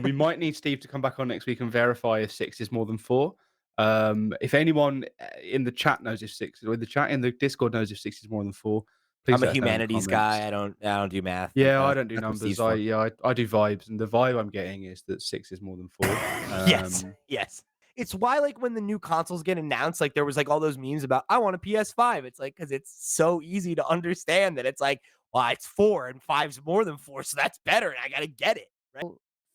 We might need Steve to come back on next week and verify if 6 is more than 4. If anyone in the chat knows if 6, or in the Discord knows if 6 is more than 4, please I'm a let us know in the humanities comments. guy. I don't do math. Yeah, I don't do That's what numbers. Steve's for. I do vibes, and the vibe I'm getting is that 6 is more than 4. Yes. It's why, like, when the new consoles get announced, like, there was, like, all those memes about, I want a PS5. It's like, because it's so easy to understand that it's like, well, it's 4 and 5's more than 4, so that's better, and I gotta get it, right?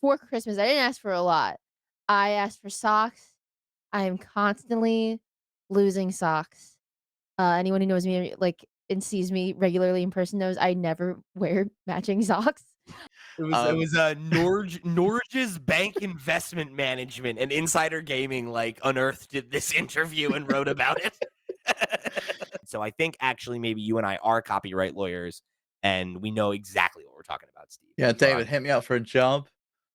For Christmas, I didn't ask for a lot. I asked for socks. I am constantly losing socks. Anyone who knows me, like, and sees me regularly in person knows I never wear matching socks. It was Norge's Bank Investment Management and Insider Gaming, like, unearthed this interview and wrote about it. So I think actually maybe you and I are copyright lawyers, and we know exactly what we're talking about, Steve. Yeah, David, hit me up for a job.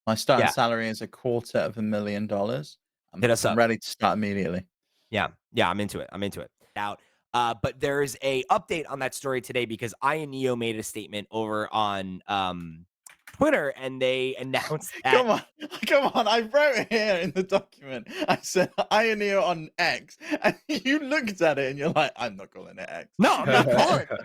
My starting Yeah. salary is $250,000. Hit us I'm up. ready to start immediately. Yeah, I'm into it. But there's a update on that story today because I and Neo made a statement over on Twitter, and they announced that. Come on. I wrote it here in the document. I said Ioneo on X, and you looked at it and you're like, I'm not calling it X. No, I'm not calling it.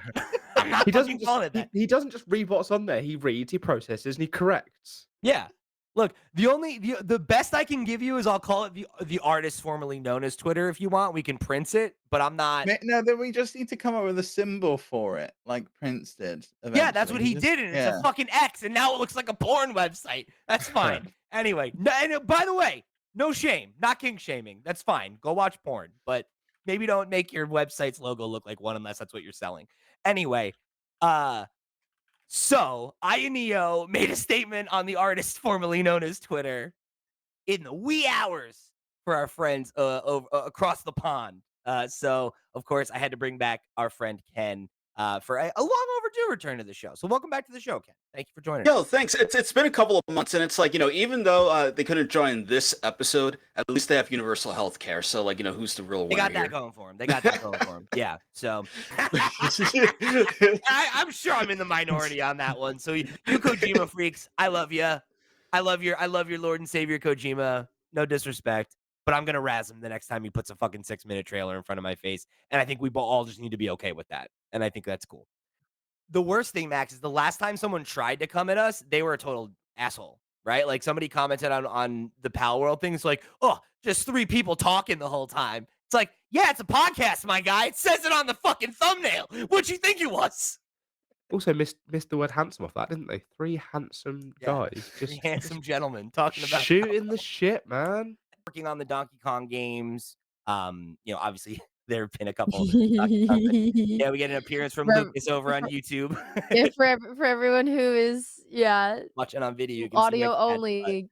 I'm not calling it that. He doesn't just read what's on there. He reads, he processes, and he corrects. Yeah. Look, the best I can give you is I'll call it the artist formerly known as Twitter if you want. We can print it, but I'm not. No, then we just need to come up with a symbol for it, like Prince did. Yeah, that's what he did, and it's a fucking X, and now it looks like a porn website. That's fine. Anyway, and by the way, no shame, not kink shaming. That's fine. Go watch porn, but maybe don't make your website's logo look like one unless that's what you're selling. Anyway, so I and Neo made a statement on the artist formerly known as Twitter in the wee hours for our friends across the pond. So, of course, I had to bring back our friend Ken for a long overdue return to the show. So welcome back to the show, Ken. Thank you for joining us. Yo, thanks. It's been a couple of months, and it's like, even though they couldn't join this episode, at least they have universal health care. So, like, who's the real winner? They got that here? going for them. Yeah. So I'm sure I'm in the minority on that one. So you Kojima freaks, I love you. I love your Lord and Savior Kojima. No disrespect, but I'm gonna razz him the next time he puts a fucking 6-minute trailer in front of my face. And I think we all just need to be okay with that. And I think that's cool. The worst thing, Max, is the last time someone tried to come at us, they were a total asshole, right? Like somebody commented on the Pal World thing. It's like, oh, just 3 people talking the whole time. It's like, yeah, it's a podcast, my guy. It says it on the fucking thumbnail. What'd you think it was? Also missed the word handsome off that, didn't they? 3 handsome guys. Just handsome gentlemen talking about shooting the shit, man. Working on the Donkey Kong games. Obviously there have been a couple. Yeah, we get an appearance from Lucas over on YouTube. Yeah, for everyone who is watching on video, you can audio only,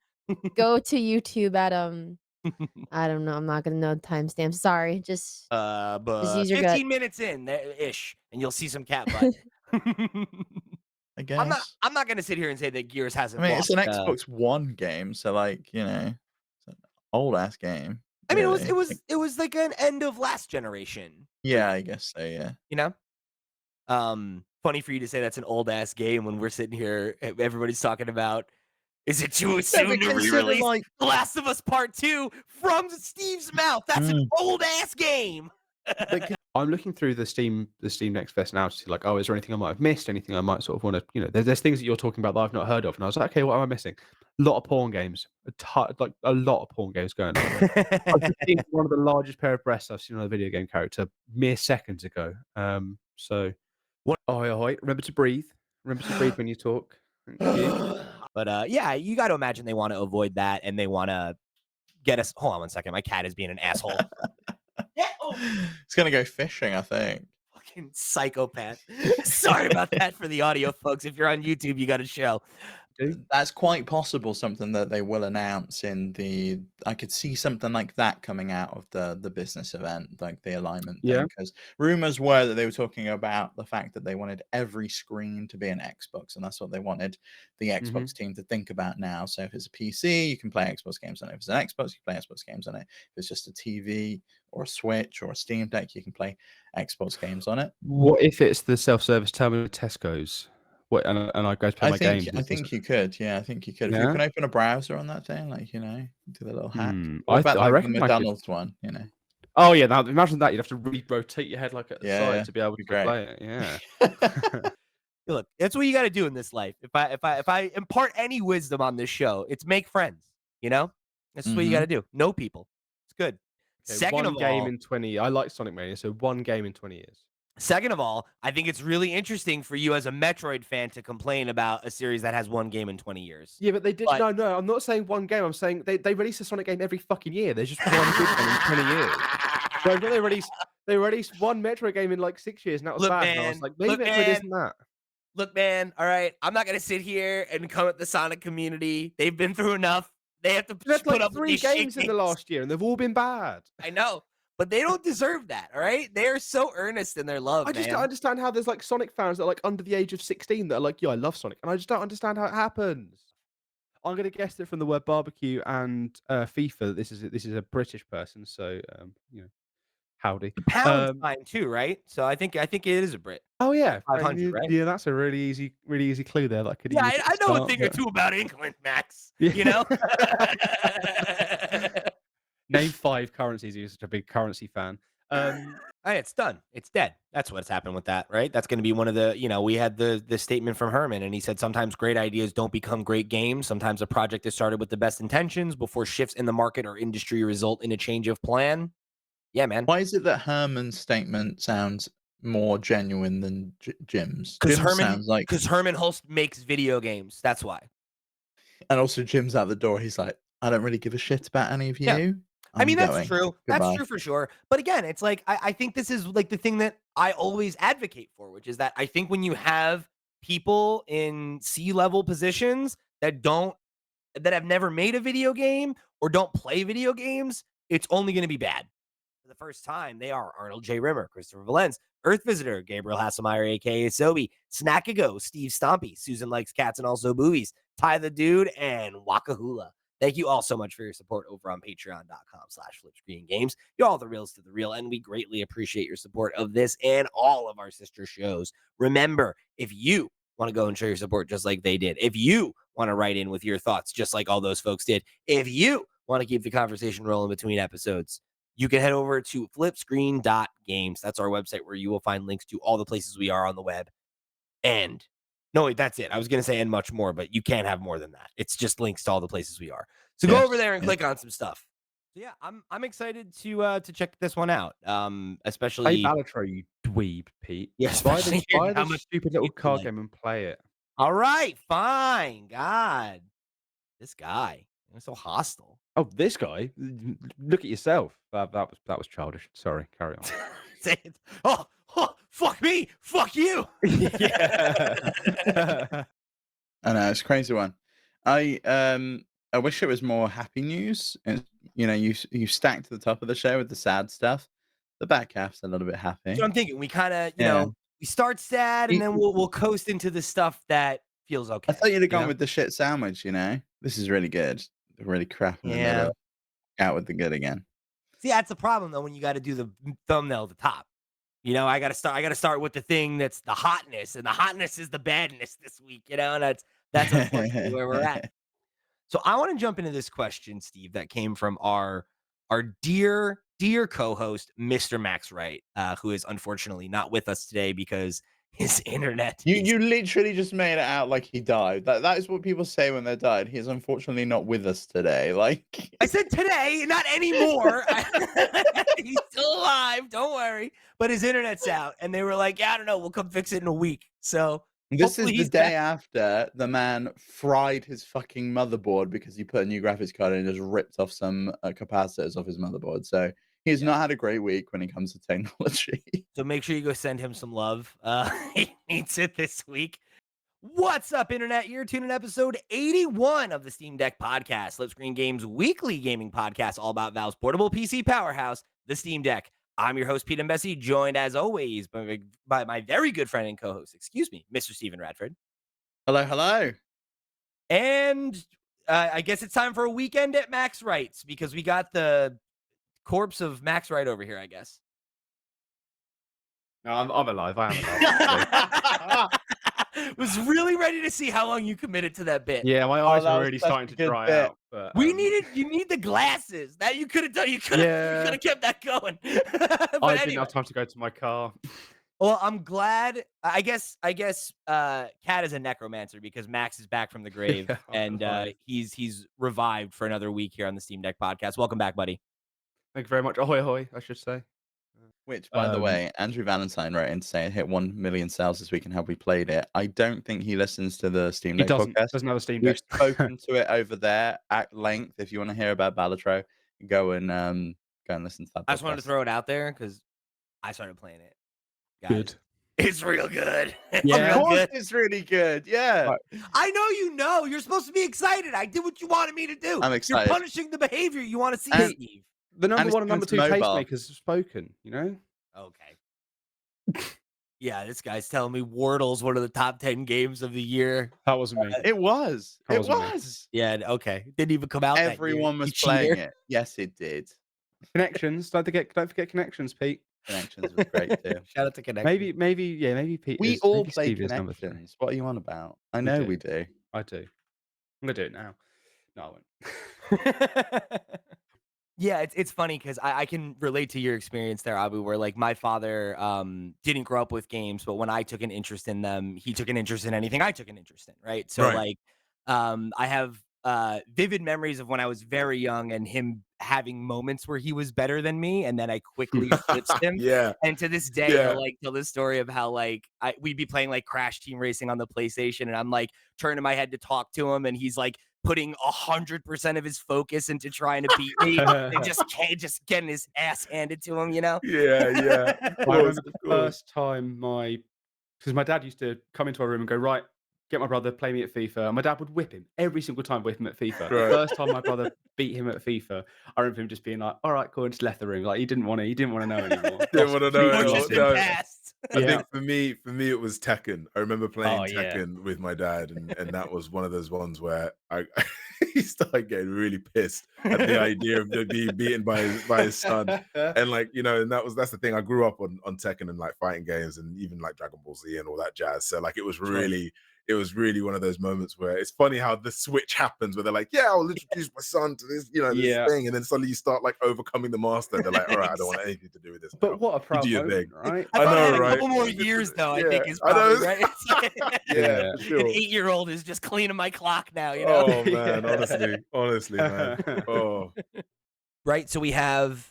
go to YouTube at I don't know. I'm not gonna know timestamps. Sorry, just use your 15 gut. minutes in ish, and you'll see some cat butt. I guess. I'm not gonna sit here and say that Gears hasn't. I mean, lost, it's an Xbox One game, so like it's an old ass game. I mean, really. it was like an end of last generation. Yeah, I guess so. Yeah. Funny for you to say that's an old ass game when we're sitting here. Everybody's talking about. Is it too soon to re-release The Last of Us Part 2 from Steve's mouth? That's an old ass game. I'm looking through the Steam Next Fest now to see like, is there anything I might have missed? Anything I might sort of want to, there's things that you're talking about that I've not heard of, and I was like, okay, what am I missing? A lot of porn games, like a lot of porn games going on. I've just seen one of the largest pair of breasts I've seen on a video game character mere seconds ago. So, remember to breathe. Remember to breathe when you talk. Thank you. But you got to imagine they want to avoid that, and they want to get us. Hold on 1 second. My cat is being an asshole. It's gonna go fishing, I think. Fucking psychopath. Sorry about that for the audio, folks. If you're on YouTube, you got to show. That's quite possible. Something that they will announce in the. I could see something like that coming out of the business event, like the alignment thing. Because rumors were that they were talking about the fact that they wanted every screen to be an Xbox, and that's what they wanted the Xbox team to think about now. So if it's a PC, you can play Xbox games on it. If it's an Xbox, you can play Xbox games on it. If it's just a TV or a Switch or a Steam Deck, you can play Xbox games on it. What if it's the self-service terminal at Tesco's? What, and I go to play my games. I think you could. Yeah, I think you could. If you Yeah. can open a browser on that thing, like, do the little hack. What I about like the reckon I could. McDonald's one? Oh yeah, now imagine that. You'd have to rotate your head like at the Yeah, side to be able be to great. play it. Yeah. Look, that's what you got to do in this life. If I impart any wisdom on this show, it's make friends. That's what you got to do. Know people. It's good. Okay, Second of game all, in 20. I like Sonic Mania, so one game in 20 years. Second of all, I think it's really interesting for you as a Metroid fan to complain about a series that has one game in 20 years. Yeah, but they did. No, I'm not saying one game. I'm saying they release a Sonic game every fucking year. There's just one good one in 20 years. So they released one Metroid game in like 6 years, and that was bad. And I was like, maybe Metroid isn't that. Look, man. All right, I'm not gonna sit here and come at the Sonic community. They've been through enough. They have to There's put like up 3 with games in the last year, and they've all been bad. I know, but they don't deserve that. All right, they are so earnest in their love. I just don't understand how there's like Sonic fans that are like under the age of 16 that are like, yeah, I love Sonic, and I just don't understand how it happens. I'm gonna guess it from the word barbecue and FIFA. This is a British person, so howdy. The pound's fine too, right? So I think it is a Brit. Oh yeah, 500, right? Yeah, that's a really easy clue there. That could. Yeah, I know a thing or two about England, Max. Yeah. Name 5 currencies. You're such a big currency fan. It's done. It's dead. That's what's happened with that, right? That's going to be one of the, we had the statement from Herman, and he said sometimes great ideas don't become great games. Sometimes a project is started with the best intentions before shifts in the market or industry result in a change of plan. Yeah, man. Why is it that Herman's statement sounds more genuine than Jim's? Because Herman Hulst makes video games. That's why. And also Jim's out the door. He's like, I don't really give a shit about any of you. Yeah. I mean, that's true. Goodbye. That's true for sure. But again, it's like, I think this is like the thing that I always advocate for, which is that I think when you have people in C-level positions that have never made a video game or don't play video games, it's only going to be bad. For the first time, they are Arnold J. Rimmer, Christopher Valens, Earth Visitor, Gabriel Hasselmeyer, aka Sobi, Snackago, Steve Stompy, Susan Likes Cats and Also Movies, Ty the Dude, and Wakahula. Thank you all so much for your support over on patreon.com/FlipScreen Games. You're all the reals to the real, and we greatly appreciate your support of this and all of our sister shows. Remember, if you want to go and show your support just like they did, if you want to write in with your thoughts just like all those folks did, if you want to keep the conversation rolling between episodes, you can head over to FlipScreen.Games. That's our website where you will find links to all the places we are on the web. And no, wait, that's it. I was going to say and much more, but you can't have more than that. It's just links to all the places we are. So go over there and click on some stuff. So yeah, I'm excited to check this one out. Especially play Balatro, you dweeb, Pete. Yeah, buy especially the stupid little card game and play it. All right, fine. God, this guy, he's so hostile. Oh, this guy. Look at yourself. That was childish. Sorry, carry on. Say it. Oh, fuck me, fuck you. Yeah. I know, it's a crazy one. I wish it was more happy news. And, you stacked to the top of the show with the sad stuff. The back half's a little bit happy. So I'm thinking we kind of, we start sad and then we'll coast into the stuff that feels okay. I thought you'd have gone with the shit sandwich. This is really good. Really crap in the middle. Out with the good again. See, that's the problem though when you got to do the thumbnail at the top. I got to start with the thing that's the hotness, and the hotness is the badness this week. And that's unfortunately where we're at. So I want to jump into this question, Steve, that came from our dear co-host, Mr. Max Wright, who is unfortunately not with us today because his internet. You literally just made it out like he died. That is what people say when they died. He is unfortunately not with us today. Like I said today, not anymore. He's still alive. Don't worry. But his internet's out, and they were like, "Yeah, I don't know. We'll come fix it in a week." So this is the day after the man fried his fucking motherboard because he put a new graphics card in and just ripped off some capacitors off his motherboard. So he's not had a great week when it comes to technology. So make sure you go send him some love. He needs it this week. What's up, Internet? You're tuning in episode 81 of the Steam Deck Podcast, FlipScreen Games weekly gaming podcast, all about Valve's portable PC powerhouse, the Steam Deck. I'm your host, Pete and Bessie, joined as always by my very good friend and co-host, Mr. Steven Radford. Hello, hello. And I guess it's time for a weekend at Max Wright's because we got the corpse of Max Wright over here, I guess. No, I'm alive. I am alive. Was really ready to see how long you committed to that bit. Yeah, my eyes that are was already such a starting to good dry bit. out. But, You need the glasses. That you could have done. You could have kept that going. But I didn't anyway. have time to go to my car. Well, I'm glad. I guess Kat is a necromancer because Max is back from the grave Yeah, and alive. he's revived for another week here on the Steam Deck podcast. Welcome back, buddy. Thank you very much. Ahoy, ahoy, I should say. Which, by the Um, way, Andrew Valentine wrote in to say it hit 1 million sales this week and how we played it. I don't think he listens to the Steam He Deck podcast. doesn't have a Steam We've Deck. spoken to it over there at length. If you want to hear about Balatro, go and listen to that. I just wanted to podcast. throw it out there because I started playing it. Guys, Good. It's real good. It's Yeah. Of real course, good. it's really good. Yeah, Right. I know you know. You're supposed to be excited. I did what you wanted me to do. I'm You're excited. punishing the behavior you want to see, And- Steve. The number it's one and number two coming to taste mobile. makers have spoken, you know? Okay. Yeah, this guy's telling me Wordle's one of the top 10 games of the year. That wasn't me. It was. That It wasn't me. was. Yeah, okay. Didn't even come out that year, Everyone was you playing cheater. it. Yes, it did. Connections. Don't forget connections, Pete. Connections was great too. Shout out to Connect. Maybe Pete. We is- all maybe play Steve is number three. Connections. What are you on about? I know do. we do. I do. I'm gonna do it now. No, I won't. Yeah, it's funny because I can relate to your experience there, Abu, where like my father didn't grow up with games, but when I took an interest in them, he took an interest in anything I took an interest in, right? So Right. like I have vivid memories of when I was very young and him having moments where he was better than me, and then I quickly flipped him. Yeah. And to this day, Yeah. I'll like tell this story of how like we'd be playing like Crash Team Racing on the PlayStation, and I'm like turning my head to talk to him, and he's like putting 100% of his focus into trying to beat me, and just getting his ass handed to him, you know? Yeah, yeah. I remember the first time because my dad used to come into our room and go, right, get my brother, play me at FIFA. And my dad would whip him every single time, whip him at FIFA. Right. The first time my brother beat him at FIFA, I remember him just being like, all right, cool, and just left the room. Like he didn't want to know anymore. Didn't wanna know Or anymore. just no. been passed. I Yeah. think for me it was Tekken. I remember playing Oh, yeah. Tekken with my dad, and that was one of those ones where I he started getting really pissed at the idea of being beaten by his son. And like, you know, and that's the thing. I grew up on Tekken and like fighting games and even like Dragon Ball Z and all that jazz. So like it was really one of those moments where it's funny how the switch happens where they're like, yeah, I'll introduce my son to this, you know, this Yeah. thing, and then suddenly you start like overcoming the master. They're like, all right, I don't want anything to do with this. now. But what a proud do your moment, thing. right? I I thought I had know, a right? couple more years, though, I think Yeah, is I know. probably right. It's like, Yeah, for sure. an 8-year-old is just cleaning my clock now, you know? Oh man, Yeah. honestly, man. Oh, Right? So we have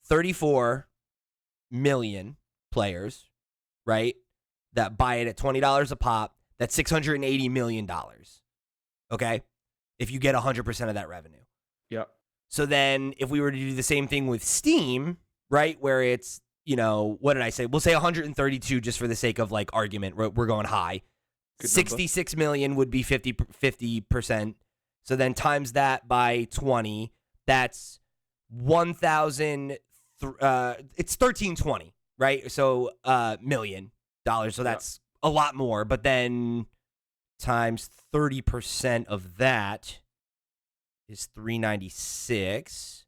34 million players, right? That buy it at $20 a pop. That's $680 million. Okay? If you get 100% of that revenue. Yep. So then if we were to do the same thing with Steam, right, where it's, you know, what did I say? We'll say 132 just for the sake of like argument. We're going high. Good number. 66 million would be 50%. So then times that by 20, that's 1,000 it's 1320, right? So $1 million. So that's a lot more, but then times 30% of that is 396.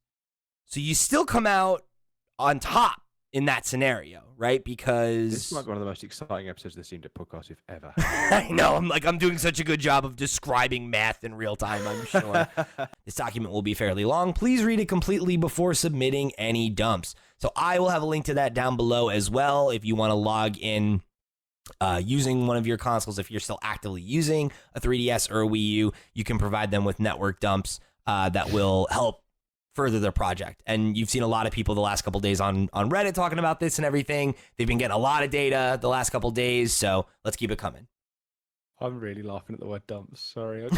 So you still come out on top in that scenario, right? Because This might be one of the most exciting episodes of the Steam Deck podcast we've ever had. I know, I'm doing such a good job of describing math in real time, I'm sure. This document will be fairly long. Please read it completely before submitting any dumps. So I will have a link to that down below as well if you want to log in using one of your consoles. If you're still actively using a 3DS or a Wii U, you can provide them with network dumps that will help further their project. And you've seen a lot of people the last couple days on Reddit talking about this and everything. They've been getting a lot of data the last couple days, so let's keep it coming. I'm really laughing at the word dumps. Sorry.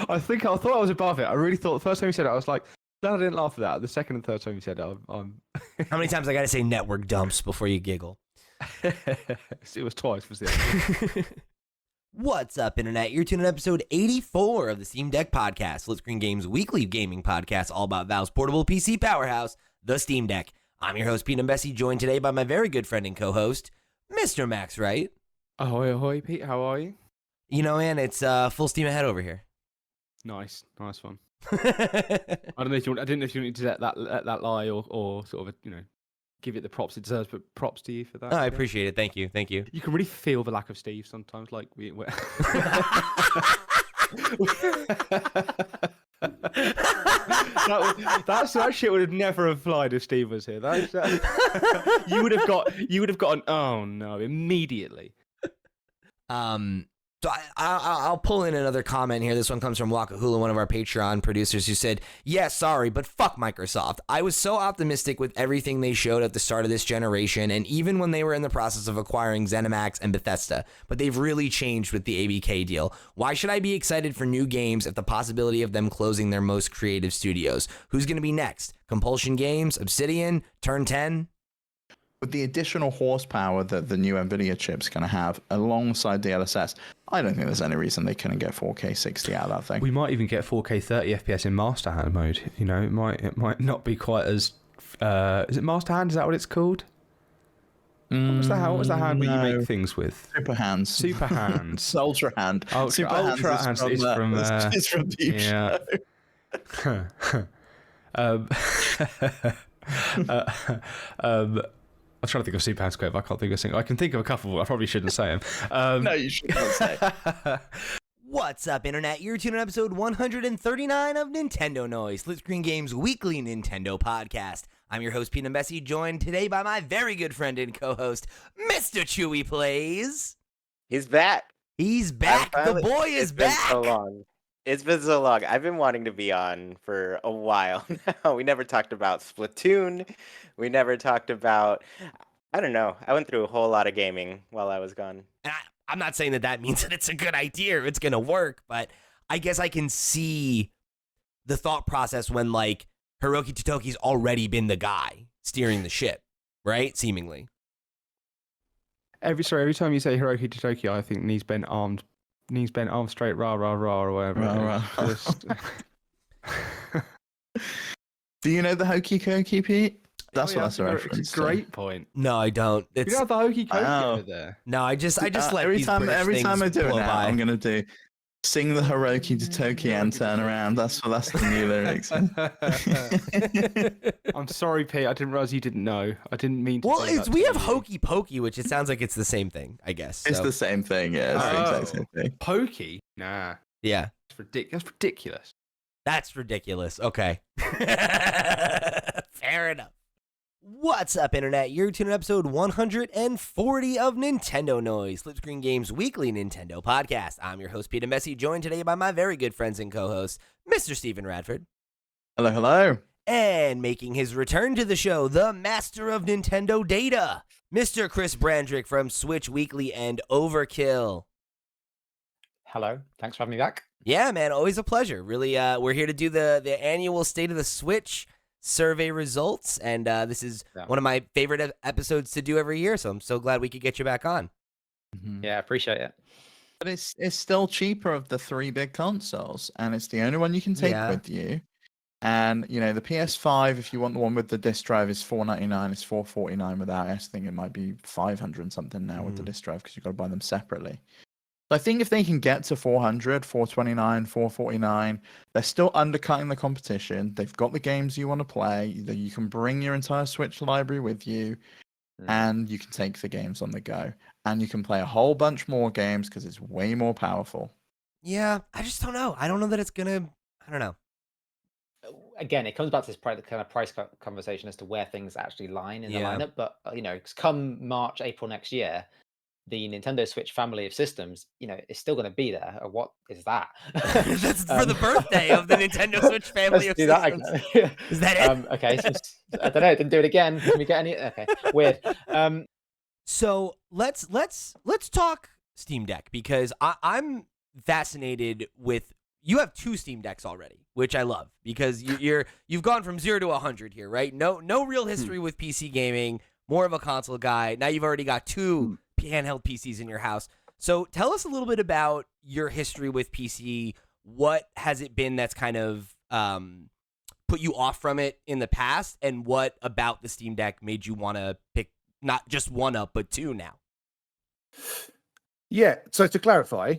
I thought I was above it. I really thought the first time you said it, I was like, glad I didn't laugh at that. The second and third time you said it, I'm How many times I got to say network dumps before you giggle? it was twice, was it? What's up, Internet? You're tuning in episode 84 of the Steam Deck podcast, FlipScreen Games weekly gaming podcast, all about Valve's portable PC powerhouse, the Steam Deck. I'm your host, Pete and Bessie, joined today by my very good friend and co-host, Mr. Max Wright. Ahoy, ahoy, Pete. How are you? You know, man, it's full steam ahead over here. Nice one. I didn't know if you wanted to let that lie or sort of, give it the props it deserves, but props to you for that. Oh, I appreciate it. Thank you. Thank you. You can really feel the lack of Steve sometimes. Like that shit would have never have flied if Steve was here. You would have got an oh no immediately. So I'll pull in another comment here. This one comes from Wakahula, one of our Patreon producers, who said, "Yeah, sorry, but fuck Microsoft. I was so optimistic with everything they showed at the start of this generation, and even when they were in the process of acquiring ZeniMax and Bethesda, but they've really changed with the ABK deal. Why should I be excited for new games if the possibility of them closing their most creative studios? Who's going to be next? Compulsion Games, Obsidian, Turn 10? With the additional horsepower that the new NVIDIA chip's going to have alongside DLSS, I don't think there's any reason they couldn't get 4K 60 out of that thing. We might even get 4K 30 FPS in Master Hand mode. You know, it might not be quite as. Is it Master Hand? Is that what it's called? What was that hand where you make things with? Super Hands. Super Hands. Ultra Hand. Ultra Hands is from. It's from Deep yeah. I'm trying to think of Super Hands Square, but I can't think of a single. I can think of a couple, but I probably shouldn't say them. No, you shouldn't say. What's up, Internet? You're tuning in episode 139 of Nintendo Noise, FlipScreen Games' weekly Nintendo podcast. I'm your host, Pete Bessie, joined today by my very good friend and co-host, Mr. Chewy Plays. He's back. He's back. The boy is back. It's been so long. It's been so long. I've been wanting to be on for a while now. We never talked about Splatoon. We never talked about, I don't know. I went through a whole lot of gaming while I was gone. And I'm not saying that means that it's a good idea or it's going to work, but I guess I can see the thought process when, like, Hiroki Totoki's already been the guy steering the ship, right? Seemingly. Every time you say Hiroki Totoki, I think knees bent arm straight, rah rah rah or whatever. Rah, Do you know the Hokey Cokey, Pete? That's what that's a reference. It's a great point. No, I don't. You don't have the Hokey Cokey over there. No, I just let every these time British I do it blow now, by. I'm gonna do sing the Hiroki Totoki and turn around. That's the new lyrics. I'm sorry, Pete. I didn't realize you didn't know. I didn't mean to. Well, say that we to have you. Hokey Pokey, which it sounds like it's the same thing. I guess It's the same thing. Yeah, it's the exact same thing. Pokey? Nah, yeah. that's ridiculous. That's ridiculous. Okay. Fair enough. What's up, Internet? You're tuning in episode 140 of Nintendo Noise, FlipScreen Games' weekly Nintendo podcast. I'm your host, Pete Bessie, joined today by my very good friends and co-host, Mr. Stephen Radford. Hello, hello. And making his return to the show, the master of Nintendo data, Mr. Chris Brandrick from Switch Weekly and Overkill. Hello, thanks for having me back. Yeah, man, always a pleasure. Really, we're here to do the annual State of the Switch survey results, and this is one of my favorite episodes to do every year, so I'm so glad we could get you back on. Mm-hmm. Yeah, appreciate it. But it's still cheaper of the three big consoles, and it's the only one you can take with you. And you know, the PS5, if you want the one with the disc drive, is $499. It's $449 without. I think it might be $500 and something now with the disc drive because you've got to buy them separately. So I think if they can get to $400, $429, $449, they're still undercutting the competition. They've got the games you want to play. You can bring your entire Switch library with you, and you can take the games on the go. And you can play a whole bunch more games because it's way more powerful. Yeah, I just don't know. I don't know that it's gonna. I don't know. Again, it comes back to this kind of price conversation as to where things actually line in the lineup. But you know, come March, April next year, the Nintendo Switch family of systems, you know, is still going to be there. Or what is that? That's for the birthday of the Nintendo Switch family of systems. That is that it? Okay, so I don't know. Didn't do it again. Can we get any? Okay, weird. So let's talk Steam Deck, because I'm fascinated with. You have two Steam Decks already, which I love, because you've gone from 0 to 100 here, right? No real history with PC gaming, more of a console guy. Now you've already got two handheld PCs in your house. So tell us a little bit about your history with PC. What has it been that's kind of put you off from it in the past, and what about the Steam Deck made you want to pick not just one up, but two now? Yeah, so to clarify,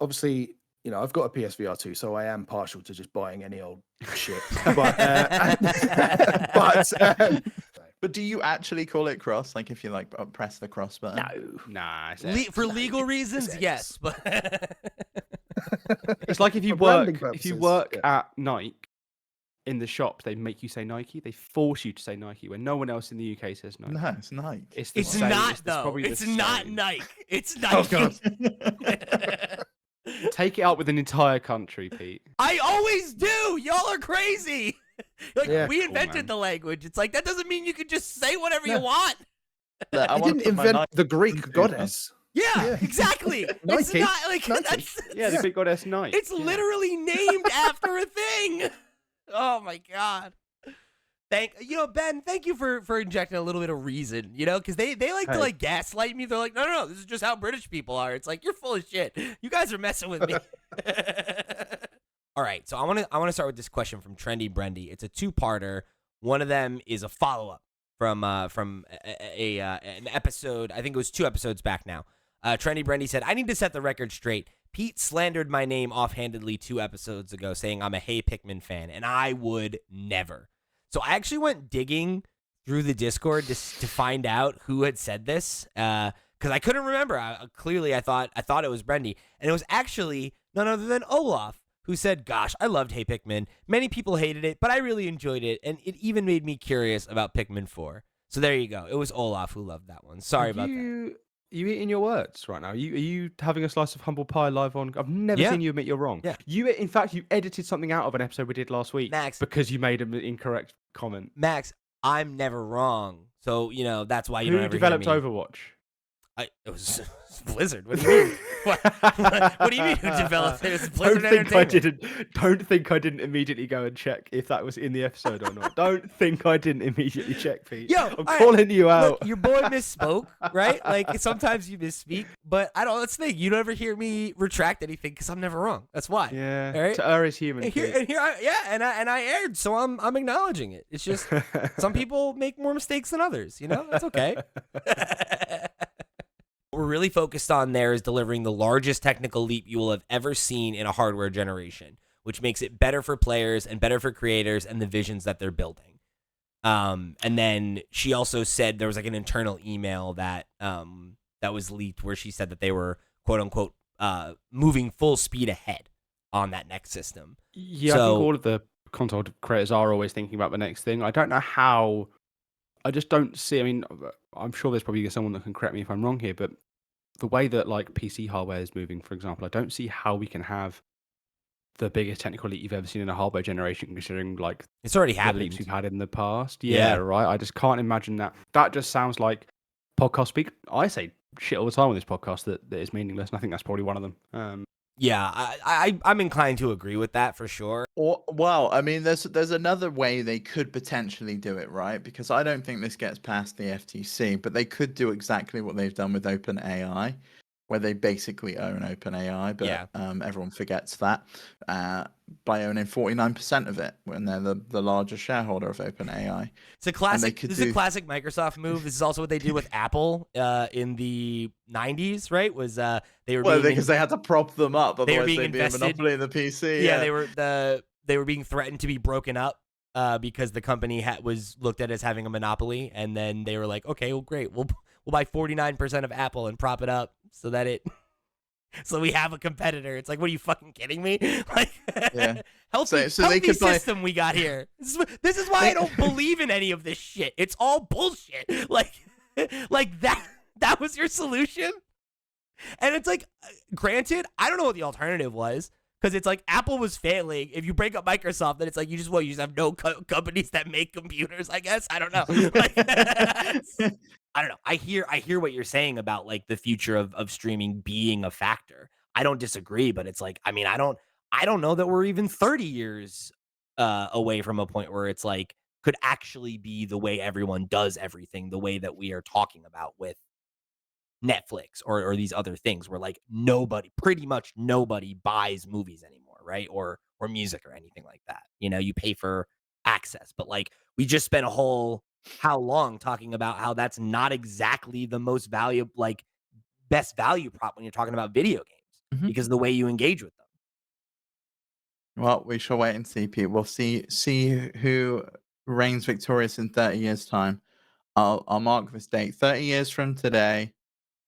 obviously, you know, I've got a PSVR 2, so I am partial to just buying any old shit. But But do you actually call it cross? Like if you like press the cross button? No, nah. It's, For legal reasons, X. yes, but it's like if you For branding work purposes, at Nike in the shop, they make you say Nike. They force you to say Nike when no one else in the UK says Nike. No, it's Nike. It's the it's same. not It's though. probably the It's not same. Nike. It's Oh Nike. god. Take it out with an entire country, Pete. I always do. Y'all are crazy. Like Yeah. we Cool, invented man. the language. It's like that doesn't mean you could just say whatever you No. want. Look, I He wanna didn't put my invent Nike the Greek into goddess. Yeah, Yeah. exactly. It's Nike. not like Nike. that's Yeah, the big goddess Nike. it's literally named after a thing. Oh my god. Ben, thank you for injecting a little bit of reason, because they like to Hey. like gaslight me. They're like, no, this is just how British people are. It's like you're full of shit. You guys are messing with me. All right, so I want to start with this question from Trendy Brendy. It's a two-parter. One of them is a follow-up from an episode. I think it was 2 episodes back now. Trendy Brendy said, "I need to set the record straight. Pete slandered my name offhandedly 2 episodes ago, saying I'm a Hey Pikmin fan, and I would never." So I actually went digging through the Discord to find out who had said this, because I couldn't remember. Clearly, I thought it was Brendy, and it was actually none other than Olaf, who said, "Gosh, I loved Hey Pikmin. Many people hated it, but I really enjoyed it, and it even made me curious about Pikmin 4. So there you go. It was Olaf who loved that one. Sorry about that. You eating your words right now? Are you having a slice of humble pie live on? I've never Yeah. seen you admit you're wrong. Yeah. In fact, you edited something out of an episode we did last week, Max. because you made an incorrect comment. Max, I'm never wrong. So, that's why you Who don't ever developed hear me. Overwatch? It was Blizzard. What do you mean? What do you mean who developed it? It's Blizzard Entertainment. Don't think I didn't immediately go and check if that was in the episode or not. Don't think I didn't immediately check, Pete. Yo, I'm calling you out. Look, your boy misspoke, right? Like sometimes you misspeak, but I don't. That's the thing. You don't ever hear me retract anything because I'm never wrong. That's why. Yeah. All right? To err is human. And here, Pete. I erred, so I'm acknowledging it. It's just some people make more mistakes than others. That's okay. What we're really focused on there is delivering the largest technical leap you will have ever seen in a hardware generation, which makes it better for players and better for creators and the visions that they're building. And then she also said there was like an internal email that was leaked where she said that they were quote unquote moving full speed ahead on that next system. Yeah, I So- think all of the console creators are always thinking about the next thing. I don't know how. I just don't see. I mean, I'm sure there's probably someone that can correct me if I'm wrong here, but the way that like PC hardware is moving, for example, I don't see how we can have the biggest technical leap you've ever seen in a hardware generation, considering like It's already the happened. leaps we've had in the past. Yeah. Yeah, right. I just can't imagine that. That just sounds like podcast speak. I say shit all the time on this podcast that is meaningless, and I think that's probably one of them. Yeah, I'm inclined to agree with that for sure. Or well, I mean, there's another way they could potentially do it, right? Because I don't think this gets past the FTC, but they could do exactly what they've done with OpenAI, where they basically own OpenAI, but Yeah. Everyone forgets that by owning 49% of it when they're the largest shareholder of OpenAI. It's a classic. could This is a do- classic Microsoft move. This is also what they did with Apple in the 90s, right? Was they were Well, being because they had to prop them up, they were otherwise being they'd be a invested- monopoly in the PC. yeah, they were being threatened to be broken up because the company was looked at as having a monopoly, and then they were like, okay, well, great, we'll buy 49% of Apple and prop it up so that it. So we have a competitor. It's like, what are you fucking kidding me? Like, Yeah. healthy, So they healthy could buy- system we got here. This is why I don't believe in any of this shit. It's all bullshit. Like that was your solution. And it's like, granted, I don't know what the alternative was. Because it's like Apple was failing. If you break up Microsoft, then it's like you just have no companies that make computers. I guess I don't know. Like, I don't know. I hear what you're saying about like the future of streaming being a factor. I don't disagree, but it's like I mean I don't know that we're even 30 years away from a point where it's like could actually be the way everyone does everything the way that we are talking about with Netflix or these other things where like pretty much nobody buys movies anymore, right? Or music or anything like that. You pay for access, but like we just spent a whole how long talking about how that's not exactly the most valuable, like best value prop when you're talking about video games Mhm. because of the way you engage with them. Well, we shall wait and see, Pete. We'll see who reigns victorious in 30 years' time. I'll mark this date. 30 years from today.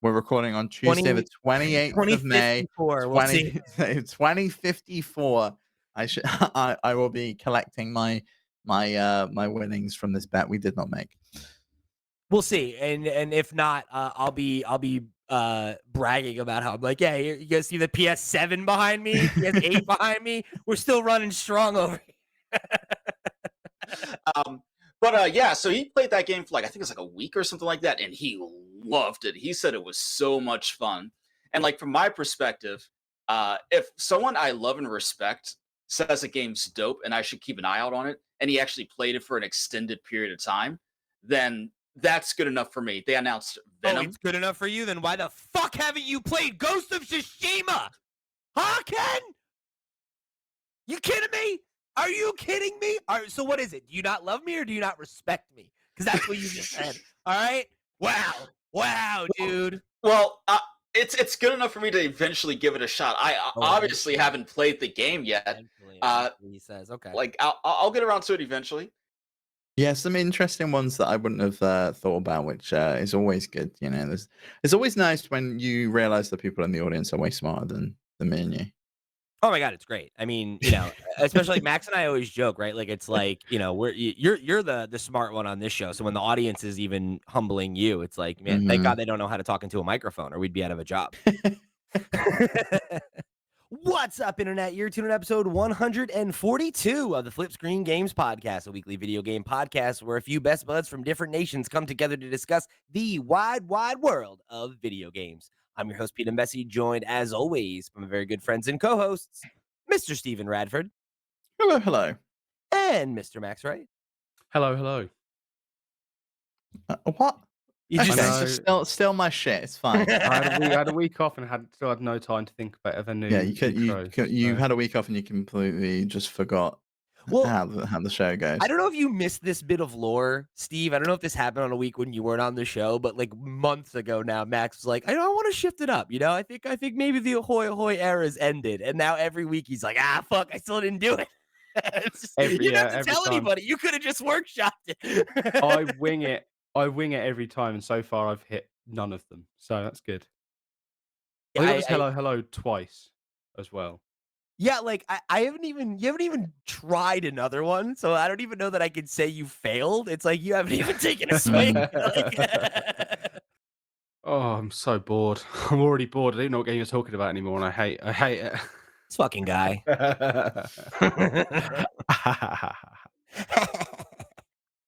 We're recording on Tuesday, the 28th of May, 2054. We'll see. 2054. I will be collecting my winnings from this bet we did not make. We'll see, and if not, I'll be bragging about how I'm like, yeah, you guys see the PS7 behind me, PS8 behind me. We're still running strong over here. But so he played that game for like I think it's like a week or something like that, and he loved it. He said it was so much fun. And like from my perspective, if someone I love and respect says a game's dope and I should keep an eye out on it, and he actually played it for an extended period of time, then that's good enough for me. They announced Venom. Oh, it's good enough for you? Then why the fuck haven't you played Ghost of Tsushima? Huh, Ken? You kidding me? Are you kidding me? So what is it? Do you not love me or do you not respect me? Because that's what you just said. All right? Wow, dude. Well, it's good enough for me to eventually give it a shot. I obviously haven't played the game yet. He says, okay. Like I'll get around to it eventually. Yeah, some interesting ones that I wouldn't have thought about, which is always good. You know, it's always nice when you realize that people in the audience are way smarter than me and you. Oh my god, it's great. I mean, you know, especially like Max and I always joke, right? Like it's like, you know, you're the smart one on this show. So when the audience is even humbling you, it's like, man, thank God they don't know how to talk into a microphone, or we'd be out of a job. What's up, Internet? You're tuning in episode 142 of the FlipScreen Games podcast, a weekly video game podcast where a few best buds from different nations come together to discuss the wide world of video games. I'm your host, Pete and Bessie, joined as always by my very good friends and co-hosts, Mr. Stephen Radford. Hello. And Mr. Max Wright. Hello. What? You just still my shit. It's fine. I had a week off and still had no time to think about the new. Yeah, you had a week off and you completely just forgot how the show goes. I don't know if you missed this bit of lore, Steve. I don't know if this happened on a week when you weren't on the show, but like months ago now, Max was like, I want to shift it up. You know, I think maybe the Ahoy era's ended, and now every week he's like, fuck, I still didn't do it. You didn't have to tell anybody. You could have just workshopped it. I wing it every time, and so far I've hit none of them, so that's good. I think it was hello twice as well. Yeah, like you haven't even tried another one, so I don't even know that I could say you failed. It's like you haven't even taken a swing. Oh, I'm so bored. I'm already bored. I don't know what game you're talking about anymore, and I hate it. This fucking guy.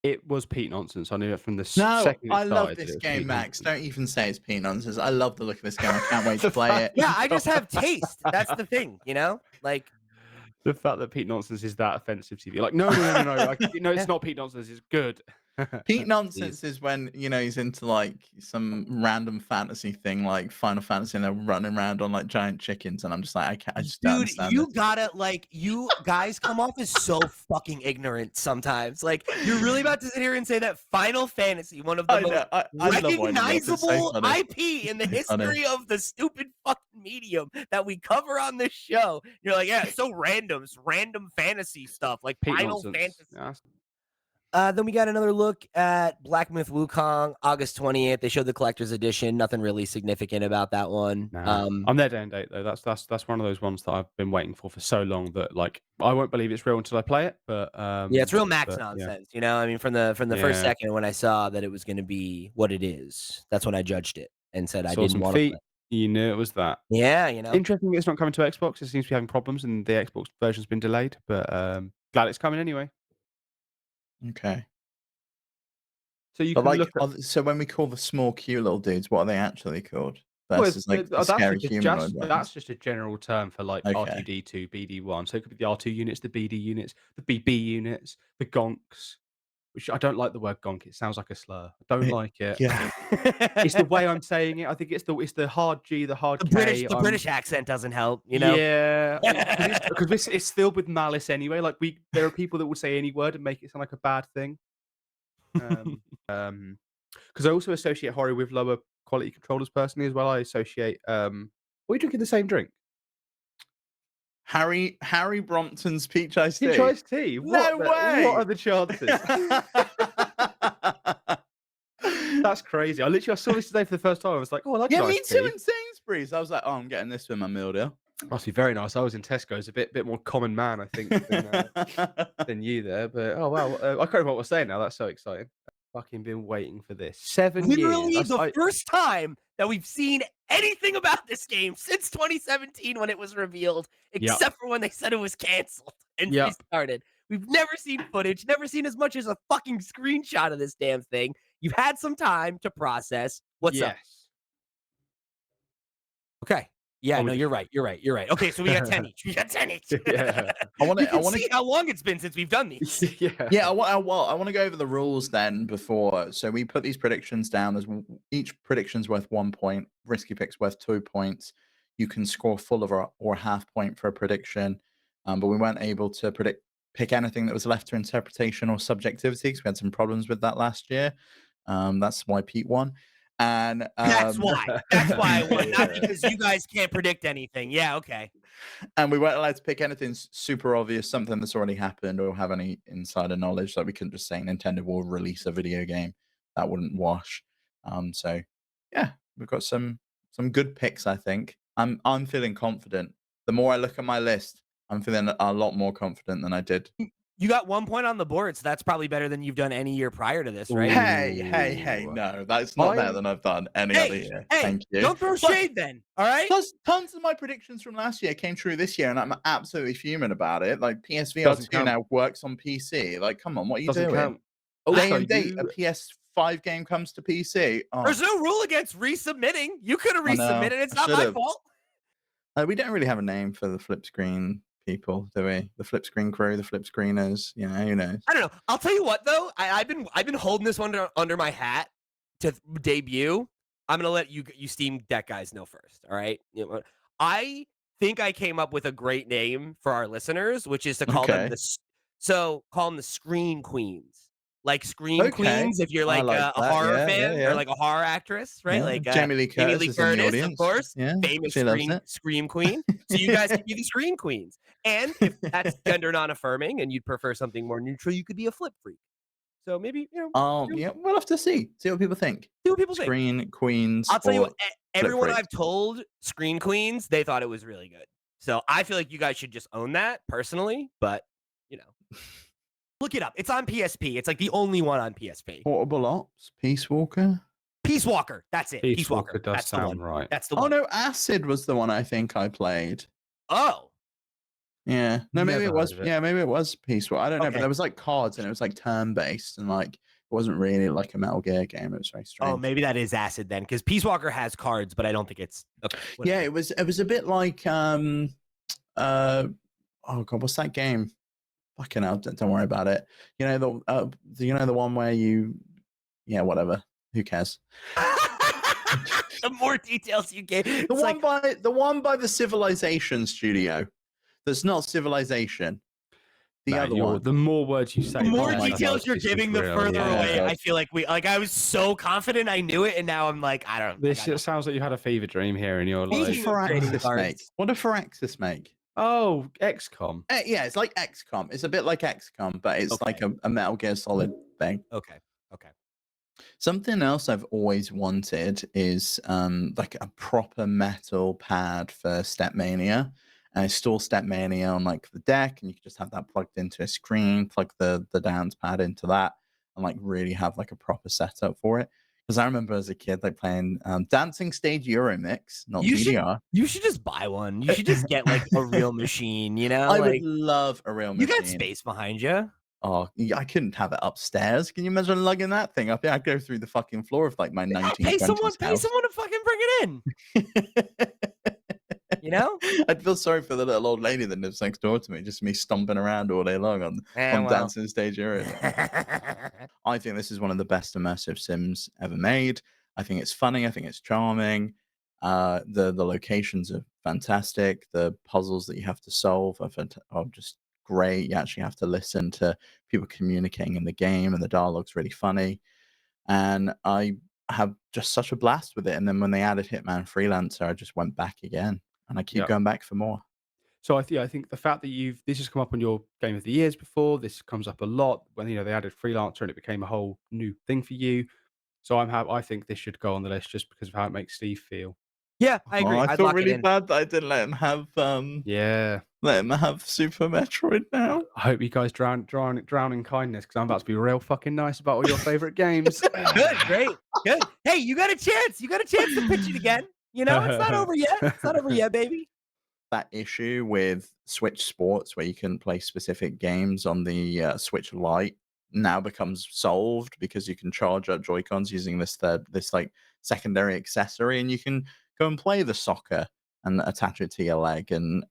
It was Pete nonsense. I knew it from the second. I love this game, Max. Don't even say it's Pete nonsense. I love the look of this game. I can't wait to play it. Yeah, I just have taste. That's the thing, you know? Like the fact that Pete nonsense is that offensive to you. Like, no. No, it's not Pete nonsense. It's good. Pete nonsense is when, you know, he's into like some random fantasy thing like Final Fantasy and they're running around on like giant chickens, and I'm just like, I just don't understand. You gotta like, you guys come off as so fucking ignorant sometimes. Like, you're really about to sit here and say that Final Fantasy, one of the most recognizable IP in the history of the stupid fucking medium that we cover on this show. You're like, yeah, it's so random. It's random fantasy stuff like Pete Final nonsense. Fantasy. Yeah. Then we got another look at Black Myth Wukong, August 20th. They showed the collector's edition. Nothing really significant about that one. Nah. I'm their day and date though. That's one of those ones that I've been waiting for so long that like I won't believe it's real until I play it. But yeah, it's real Max nonsense. Yeah. You know, I mean, from the first second when I saw that it was going to be what it is, that's when I judged it and said I didn't want to play. You knew it was that. Yeah, you know. Interesting, it's not coming to Xbox. It seems to be having problems, and the Xbox version's been delayed. But glad it's coming anyway. Okay. So you can like, look at... so when we call the small cute little dudes, what are they actually called? Versus like scary humanoid ones. That's just a general term for like R2D2, BD1. So it could be the R2 units, the BD units, the BB units, the gonks. Which I don't like the word gonk. It sounds like a slur. I don't like it. Yeah. It's the way I'm saying it. I think it's the hard G, the hard K. The British accent doesn't help, you know? Yeah. Because it's filled with malice anyway. Like there are people that will say any word and make it sound like a bad thing. Because I also associate horror with lower quality controllers personally as well. I associate are we drinking the same drink? Harry Brompton's peach iced tea. Peach iced tea. No way. What are the chances? That's crazy. I saw this today for the first time. I was like, oh, I like Yeah, an me iced too. tea. In Sainsbury's, I was like, oh, I'm getting this with my meal deal. Must be very nice. I was in Tesco's, a bit more common man, I think, than you there. But oh wow, I can't remember what we're saying now. That's so exciting. I've fucking been waiting for this 7 Literally years. the first time that we've seen anything about this game since 2017 when it was revealed, except for when they said it was canceled and restarted. We've never seen footage, never seen as much as a fucking screenshot of this damn thing. You've had some time to process. What's up? Okay. Yeah, no, you're right. You're right. Okay, so we got 10 each. We got 10 each. Yeah. I want You can to see how long it's been since we've done these. Yeah, I want to go over the rules then before. So we put these predictions down. As each prediction's worth 1 point. Risky pick's worth 2 points. You can score full of or half point for a prediction, but we weren't able to pick anything that was left to interpretation or subjectivity because we had some problems with that last year. That's why Pete won. And that's why I won, not because you guys can't predict anything. Yeah, okay. And we weren't allowed to pick anything super obvious, something that's already happened, or have any insider knowledge. Like we couldn't just say Nintendo will release a video game. That wouldn't wash. So yeah, we've got some good picks, I think. I'm feeling confident. The more I look at my list, I'm feeling a lot more confident than I did. You got 1 point on the board, so that's probably better than you've done any year prior to this, right? Hey, no, that's not better than I've done any other year. Thank you. Don't throw shade then, all right? Plus, tons of my predictions from last year came true this year, and I'm absolutely fuming about it. Like, PSVR 2 now works on PC. Like, come on, what are you doing? Day and date, a PS5 game comes to PC. Oh. There's no rule against resubmitting. You could have resubmitted. It's not my fault. We don't really have a name for the flip screen people, do we? The flip screen crew, the flip screeners, you know, who knows? I don't know. I'll tell you what though, I've been holding this one under my hat to debut. I'm gonna let you Steam Deck guys know first. All right. You know, I think I came up with a great name for our listeners, which is to call them the Screen Queens. Like Scream Queens, if you're like a horror fan or like a horror actress, right? Yeah. Like Jamie Lee Curtis, of course, famous Scream Queen. So you guys could be the Scream Queens. And if that's gender non-affirming and you'd prefer something more neutral, you could be a flip freak. So maybe, yeah, we'll have to see what people think. Screen Queens. I'll tell you what, everyone I've told Screen Queens, they thought it was really good. So I feel like you guys should just own that personally, but look it up. It's on PSP. It's like the only one on PSP. Portable Ops, Peace Walker. Peace Walker. That's it. Peace Walker does That's sound the one. right. That's the one. Oh no, Acid was the one I think I played. Oh. Yeah. No, maybe it was. Yeah, maybe it was Peace Walker. I don't know, but there was like cards and it was like turn based and like it wasn't really like a Metal Gear game. It was very strange. Oh, maybe that is Acid then, because Peace Walker has cards, but I don't think it's okay. Yeah, it was a bit like oh god, what's that game? Fucking hell, don't worry about it. You know the one where whatever. Who cares? The more details you gave. The one by the Civilization studio. That's not Civilization. The other one. The more words you say, the more details you're giving, the further away. I feel like I was so confident I knew it, and now I'm like, I don't. This sounds like you had a fever dream here, and you're like, what do Firaxis make? Oh, XCOM. Yeah, it's like XCOM. It's a bit like XCOM, but it's like a Metal Gear Solid thing. Okay. Something else I've always wanted is like a proper metal pad for Stepmania. And I store Stepmania on like the deck, and you can just have that plugged into a screen, plug the dance pad into that, and like really have like a proper setup for it. Because I remember as a kid, like playing Dancing Stage Euromix, not VDR. You should just buy one. You should just get like a real machine, I would love a real machine. You got space behind you. Oh, I couldn't have it upstairs. Can you imagine lugging that thing up? Yeah, I'd go through the fucking floor of like my 1920s Pay someone house. to fucking bring it in. I'd feel sorry for the little old lady that lives next door to me, just me stomping around all day long on Dancing Stage Area. I think this is one of the best immersive sims ever made. I think it's funny. I think it's charming. The locations are fantastic. The puzzles that you have to solve are just great. You actually have to listen to people communicating in the game, and the dialogue's really funny. And I have just such a blast with it. And then when they added Hitman Freelancer, I just went back again, and I keep going back for more. So I think the fact that this has come up on your Game of the Years before, this comes up a lot when they added Freelancer and it became a whole new thing for you. So I think this should go on the list just because of how it makes Steve feel. Yeah, I agree. I I'd feel lock it really in. bad that I didn't let him have Yeah. let him have Super Metroid now. I hope you guys drown in kindness because I'm about to be real fucking nice about all your favorite games. Good, great, good. Hey, you got a chance. You got a chance to pitch it again. You know, it's not over yet. It's not over yet, baby. That issue with Switch Sports where you couldn't play specific games on the Switch Lite now becomes solved because you can charge up Joy-Cons using this like secondary accessory, and you can go and play the soccer and attach it to your leg and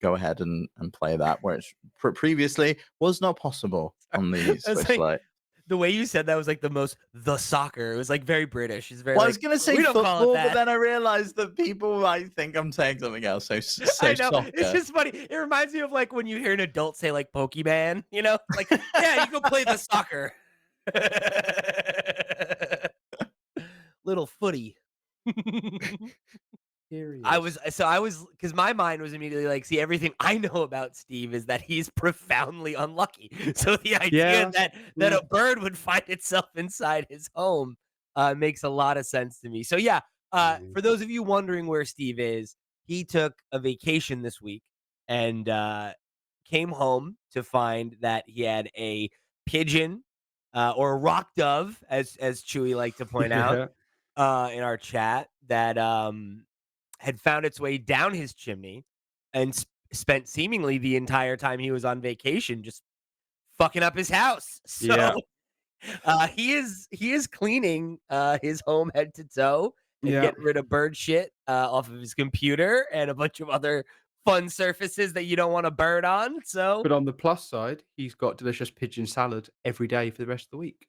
go ahead and play that, where it's previously was not possible on the Switch like, Lite. The way you said that was like the soccer. It was like very British. It's very. Well, I like, was gonna say we don't call it football, that. but then I realized that people might think I'm saying something else. So I know. soccer. It's just funny. It reminds me of like when you hear an adult say like Pokemon, you know? Like, yeah, you go play the soccer. Little footy. I was because my mind was immediately like, see, everything I know about Steve is that he's profoundly unlucky. So the idea that a bird would find itself inside his home makes a lot of sense to me. So yeah, for those of you wondering where Steve is, he took a vacation this week and came home to find that he had a pigeon or a rock dove, as Chewy liked to point out in our chat, that had found its way down his chimney and spent seemingly the entire time he was on vacation just fucking up his house. So he is cleaning his home head to toe and getting rid of bird shit off of his computer and a bunch of other fun surfaces that you don't want a bird on. So, but on the plus side, he's got delicious pigeon salad every day for the rest of the week.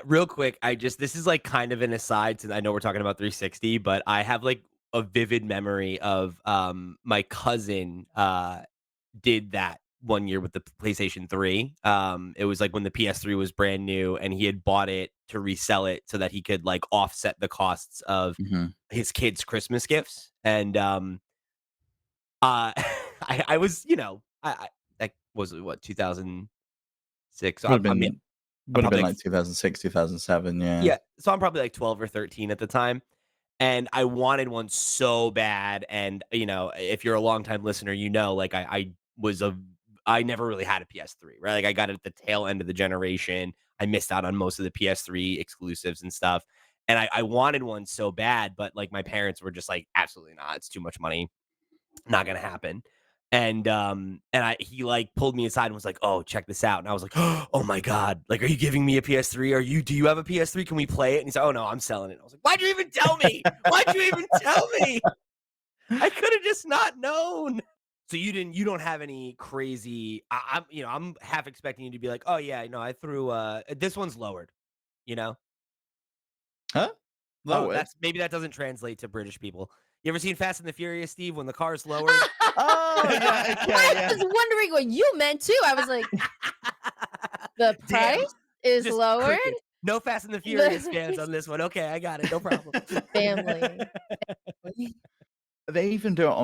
Real quick, this is like kind of an aside, since I know we're talking about 360, but I have like a vivid memory of my cousin did that one year with the PlayStation 3. It was like when the PS3 was brand new and he had bought it to resell it so that he could like offset the costs of his kids' Christmas gifts. And I was, you know, I that was what, 2006. So would have been like 2006, 2007, yeah. So I'm probably like 12 or 13 at the time. And I wanted one so bad. And, you know, if you're a longtime listener, you know, like I never really had a PS3, right? Like I got it at the tail end of the generation. I missed out on most of the PS3 exclusives and stuff. And I wanted one so bad, but like my parents were just like, absolutely not. It's too much money. Not going to happen. And he like pulled me aside and was like, "Oh, check this out." And I was like, "Oh my God. Like, are you giving me a PS3? Do you have a PS3? Can we play it?" And he's like, "Oh no, I'm selling it." I was like, "Why'd you even tell me? Why'd you even tell me? I could have just not known." So you don't have any crazy, I'm half expecting you to be like, "Oh yeah, no, I threw this one's lowered," you know? Huh? Lowered? Maybe that doesn't translate to British people. You ever seen Fast and the Furious, Steve, when the car's lowered? Oh, yeah, okay, I was wondering what you meant too. I was like, the price is Just lowered. cricket. No Fast and the Furious fans on this one. Okay, I got it. No problem. Family. They even do it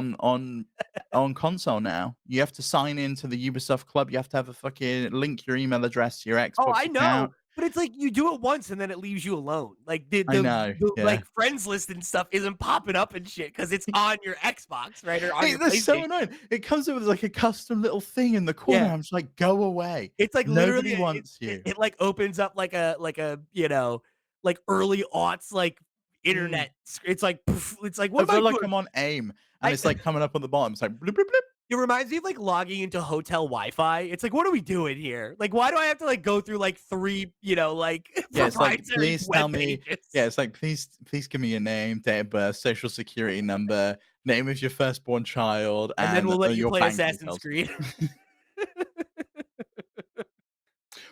on console now. You have to sign into the Ubisoft Club. You have to have a fucking link your email address to your Xbox Oh, I know. account. But it's like you do it once and then it leaves you alone. Like the I know, yeah. like friends list and stuff isn't popping up and shit because it's on your Xbox, right? Or on your That's so PlayStation. annoying. It comes up with like a custom little thing in the corner. Yeah. I'm just like, go away. It's like Nobody literally wants you. It like opens up like a you know, like early aughts like internet. It's like poof, it's like, I what am I feel like doing? I'm on AIM and it's like coming up on the bottom. It's like blip, blip, blip. It reminds me of like logging into hotel Wi-Fi. It's like, what are we doing here? Like, why do I have to like go through like 3, you know, like Yeah, it's like, proprietary please tell me. pages? Yeah, it's like, please give me your name, date of birth, social security number, name of your firstborn child, and then we'll let you your play bank Assassin's details. Creed.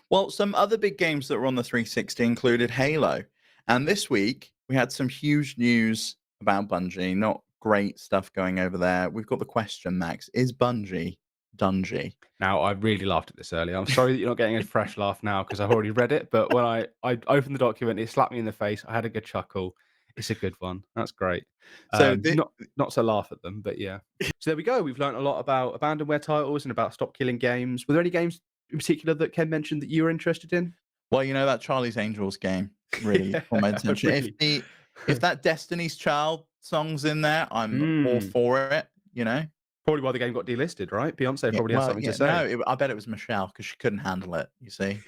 Well, some other big games that were on the 360 included Halo. And this week, we had some huge news about Bungie. Not great stuff going over there. We've got the question, Max. Is Bungie Dungy? Now, I really laughed at this earlier. I'm sorry that you're not getting a fresh laugh now because I've already read it. But when I opened the document, it slapped me in the face. I had a good chuckle. It's a good one. That's great. So not to laugh at them, but yeah. So there we go. We've learned a lot about abandonware titles and about stop killing games. Were there any games in particular that Ken mentioned that you were interested in? Well, you know that Charlie's Angels game really caught my attention. Really. If that Destiny's Child song's in there, I'm all for it. You know. Probably why the game got delisted, right? Beyonce Yeah, probably has something to say. no, I bet it was Michelle because she couldn't handle it. You see.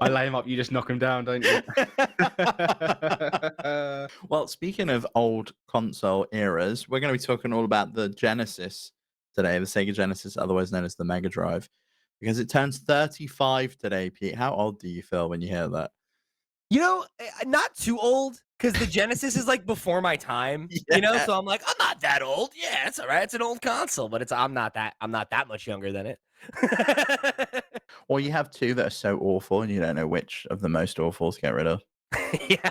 I lay him up, you just knock him down, don't you? Well, speaking of old console eras, we're going to be talking all about the Genesis today, the Sega Genesis, otherwise known as the Mega Drive, because it turns 35 today, Pete. How old do you feel when you hear that? You know, not too old because the Genesis is like before my time. Yeah. You know, so I'm like, I'm not that old. Yeah, it's all right. It's an old console, but I'm not that much younger than it. Or you have two that are so awful and you don't know which of the most awful to get rid of. Yeah.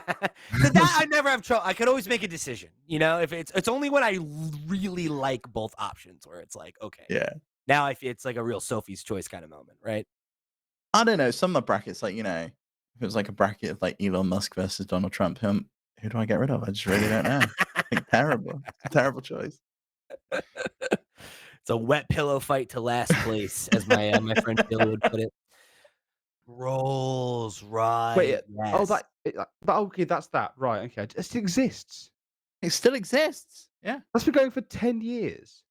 So that I never have trouble. I could always make a decision. You know, if it's only when I really like both options where it's like, okay, Yeah. now it's like a real Sophie's choice kind of moment, right? I don't know. Some of the brackets, like, you know, if it was like a bracket of like Elon Musk versus Donald Trump, who do I get rid of? I just really don't know. Like, terrible. It's a terrible choice. It's a wet pillow fight to last place, as my my friend Bill would put it. Rolls, right? Wait, yes. okay, that's that. Right, okay. It still exists. It still exists. Yeah. That's been going for 10 years.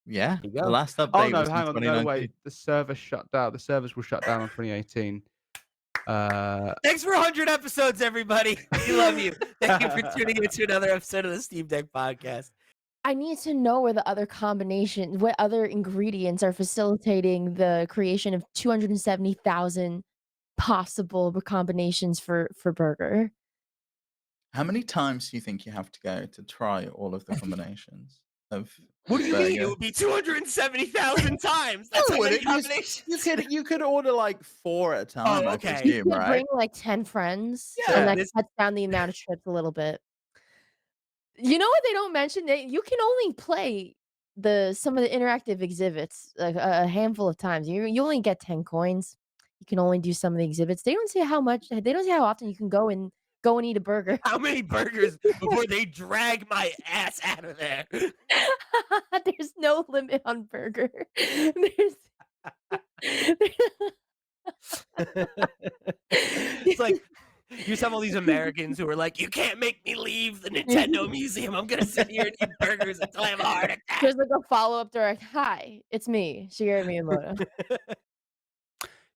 Yeah. There you The go. last update Oh no, was in hang on. No, 2019. wait. The server shut down. The servers were shut down in 2018. Thanks for 100 episodes, everybody. We love you. Thank you for tuning in to another episode of the Steam Deck Podcast. I need to know where the other combination, what other ingredients are facilitating the creation of 270,000 possible combinations for burger. How many times do you think you have to go to try all of the combinations of What do you mean? It burger? would be 270,000 times. That's how many combinations. You could order like 4 at a time, I okay. You presume, could right? bring like 10 friends, Yeah, and that this- cuts down the amount of trips a little bit. You know what they don't mention? You can only play some of the interactive exhibits like a handful of times. You only get 10 coins. You can only do some of the exhibits. They don't say how much. They don't say how often you can go and eat a burger. How many burgers before they drag my ass out of there? There's no limit on burger. It's like you just have all these Americans who are like, you can't make me leave the Nintendo Museum. I'm gonna sit here and eat burgers until I have a heart attack. There's like a follow-up direct. Hi, it's me, Shigeru Miyamoto.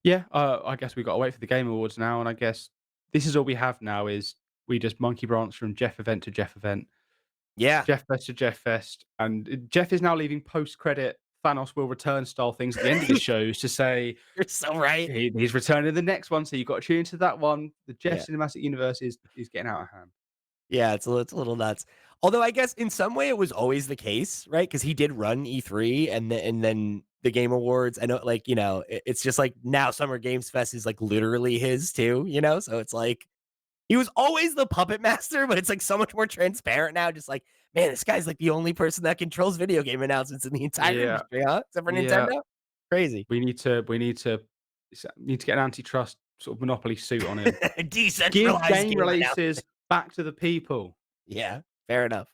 Yeah, I guess we got to wait for the Game Awards now, and I guess this is all we have now. Is we just monkey branch from Jeff event to Jeff event, Yeah. Jeff Fest to Jeff Fest, and Jeff is now leaving post-credit Thanos will return style things at the end of the shows to say You're so right. he's returning the next one, so you've got to tune into that one. The Jeff Yeah. Cinematic Universe is getting out of hand. Yeah, it's a little nuts. Although I guess in some way it was always the case, right? Because he did run E3 and then the Game Awards. I know, like, you know, it's just like now Summer Games Fest is like literally his too, you know? So it's like he was always the puppet master, but it's like so much more transparent now. Just like, man, this guy's like the only person that controls video game announcements in the entire industry, huh? Except for Nintendo. Crazy. We need to get an antitrust sort of monopoly suit on him. Give Decentralized game releases back to the people. Yeah, fair enough.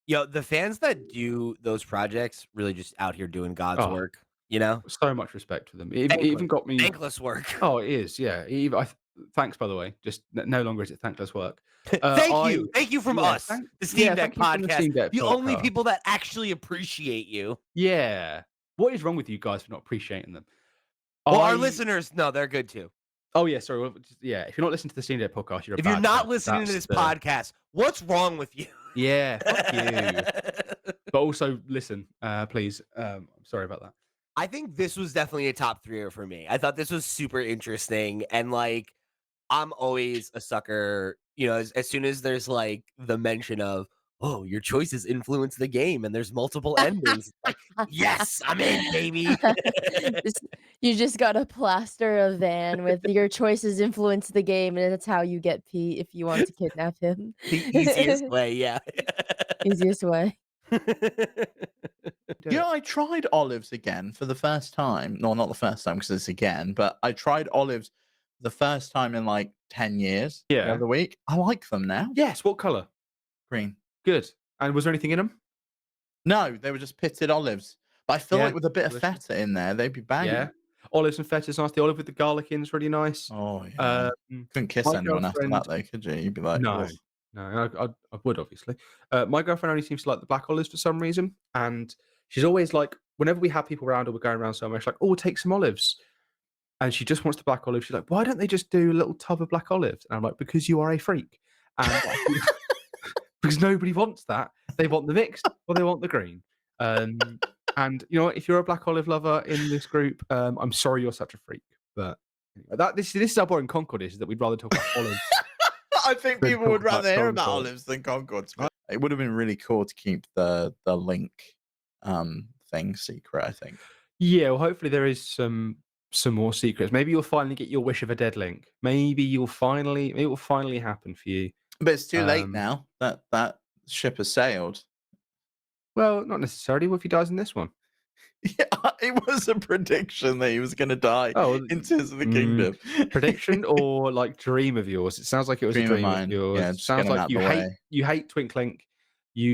Yo, the fans that do those projects really just out here doing God's work, you know? So much respect for them. It even got me thankless work. Oh, it is, yeah. Thanks, by the way. Just no longer is it thankless work. Thank you from us, the Steam Deck podcast. The only people that actually appreciate you. Yeah. What is wrong with you guys for not appreciating them? Well, our listeners, no, they're good too. Oh yeah, sorry. Well, yeah, if you're not listening to the Steam Deck podcast, if you're not listening to this podcast, what's wrong with you? Yeah, fuck you. But also listen, please. I'm sorry about that. I think this was definitely a top 3er for me. I thought this was super interesting, and like, I'm always a sucker. You know, as soon as there's like the mention of, oh, your choices influence the game, and there's multiple endings. Like, yes, I'm in, baby. You just gotta plaster a van with your choices influence the game, and that's how you get Pete if you want to kidnap him. The easiest way, yeah. Easiest way. You know, I tried olives again for the first time. No, not the first time because it's again, but I tried olives the first time in like 10 years. Yeah. The other week. I like them now. Yes. What color? Green. Good. And was there anything in them? No, they were just pitted olives. But I feel like with a bit delicious. of feta in there, they'd be banging. Yeah. Olives and feta's nice. The olive with the garlic in is really nice. Oh yeah. Couldn't kiss my anyone after that, girlfriend- though, could you? You'd be like, No. "Ugh." No, I would obviously. My girlfriend only seems to like the black olives for some reason, and she's always like, whenever we have people around or we're going around somewhere, she's like, "Oh, we'll take some olives," and she just wants the black olive. She's like, "Why don't they just do a little tub of black olives?" And I'm like, "Because you are a freak, and because nobody wants that. They want the mixed or they want the green." And you know what? If you're a black olive lover in this group, I'm sorry you're such a freak. But anyway, this is our point in Concord is that we'd rather talk about olives. I think Good people would talk rather about hear about Concord. olives than Concords. It would have been really cool to keep the link thing secret, I think. Yeah, well, hopefully there is some more secrets. Maybe you'll finally get your wish of a dead link. Maybe it will finally happen for you. But it's too late now. That ship has sailed. Well, not necessarily. What if he dies in this one? Yeah, it was a prediction that he was going to die in Tears of the Kingdom. Prediction or like dream of yours? It sounds like it was a dream of yours. Yeah, It sounds like you hate Twinklink. You